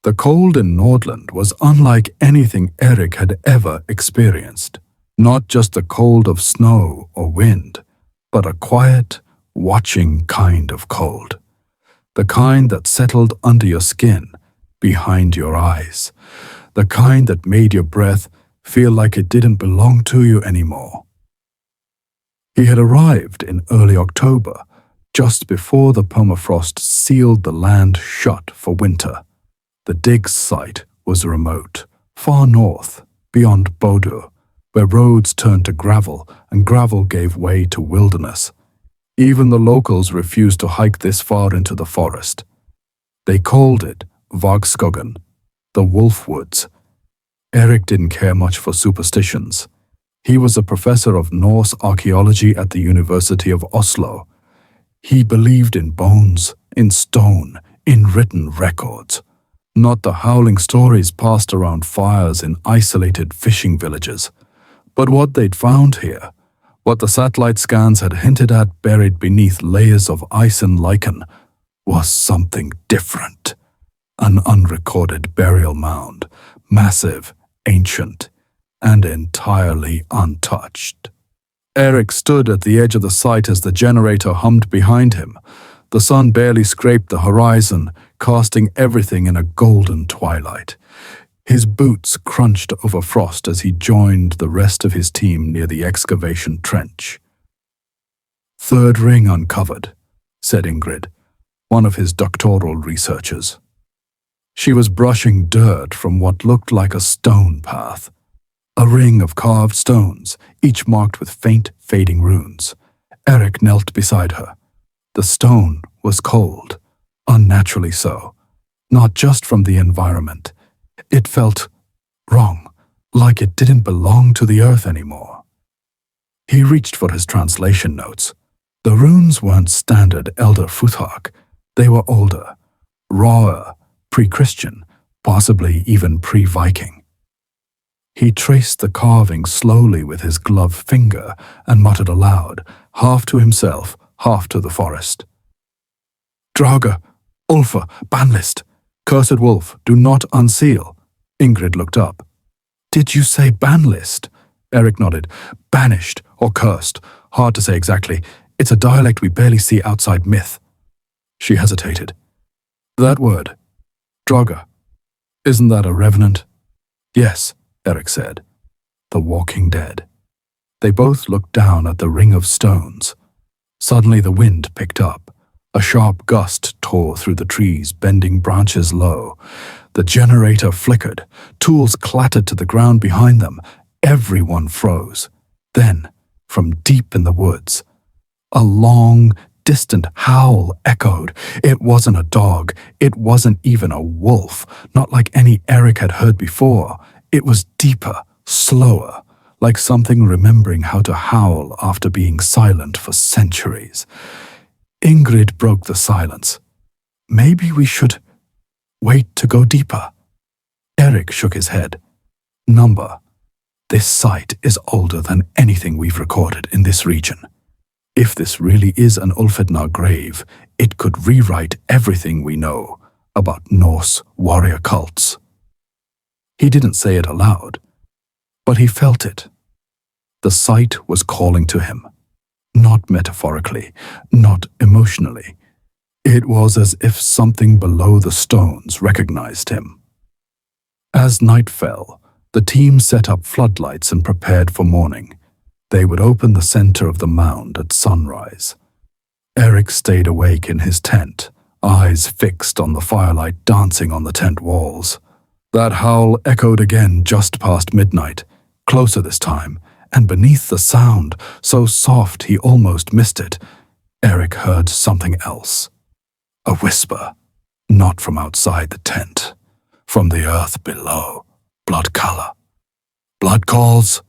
The cold in Nordland was unlike anything Erik had ever experienced. Not just the cold of snow or wind, but a quiet, watching kind of cold. The kind that settled under your skin, behind your eyes. The kind that made your breath feel like it didn't belong to you anymore. He had arrived in early October, just before the permafrost sealed the land shut for winter. The dig site was remote, far north, beyond Bodø, where roads turned to gravel and gravel gave way to wilderness. Even the locals refused to hike this far into the forest. They called it Vargskogen, the Wolf Woods. Erik didn't care much for superstitions. He was a professor of Norse archaeology at the University of Oslo. He believed in bones, in stone, in written records, not the howling stories passed around fires in isolated fishing villages. But what they'd found here, what the satellite scans had hinted at buried beneath layers of ice and lichen, was something different. An unrecorded burial mound, massive, ancient, and entirely untouched. Erik stood at the edge of the site as the generator hummed behind him. The sun barely scraped the horizon, casting everything in a golden twilight. His boots crunched over frost as he joined the rest of his team near the excavation trench. "Third ring uncovered," said Ingrid, one of his doctoral researchers. She was brushing dirt from what looked like a stone path. A ring of carved stones, each marked with faint, fading runes. Erik knelt beside her. The stone was cold, unnaturally so, not just from the environment. It felt wrong, like it didn't belong to the earth anymore. He reached for his translation notes. The runes weren't standard Elder Futhark. They were older, rawer, pre-Christian, possibly even pre-Viking. He traced the carving slowly with his gloved finger and muttered aloud, half to himself, half to the forest. "Draugr, Ulfa, banlist. Cursed wolf, do not unseal." Ingrid looked up. "Did you say banlist?" Erik nodded. "Banished or cursed. Hard to say exactly. It's a dialect we barely see outside myth." She hesitated. "That word, Draugr, isn't that a revenant?" "Yes," Erik said. "The walking dead." They both looked down at the ring of stones. Suddenly the wind picked up. A sharp gust tore through the trees, bending branches low. The generator flickered. Tools clattered to the ground behind them. Everyone froze. Then, from deep in the woods, a long, distant howl echoed. It wasn't a dog. It wasn't even a wolf, not like any Erik had heard before. It was deeper, slower, like something remembering how to howl after being silent for centuries. Ingrid broke the silence. "Maybe we should wait to go deeper." Erik shook his head. "Number, this site is older than anything we've recorded in this region. If this really is an Ulfhednar grave, it could rewrite everything we know about Norse warrior cults." He didn't say it aloud, but he felt it. The site was calling to him. Not metaphorically, not emotionally. It was as if something below the stones recognized him. As night fell, the team set up floodlights and prepared for morning. They would open the center of the mound at sunrise. Erik stayed awake in his tent, eyes fixed on the firelight dancing on the tent walls. That howl echoed again just past midnight, closer this time, and beneath the sound, so soft he almost missed it, Erik heard something else. A whisper, not from outside the tent, from the earth below. Blood color. "Blood calls,"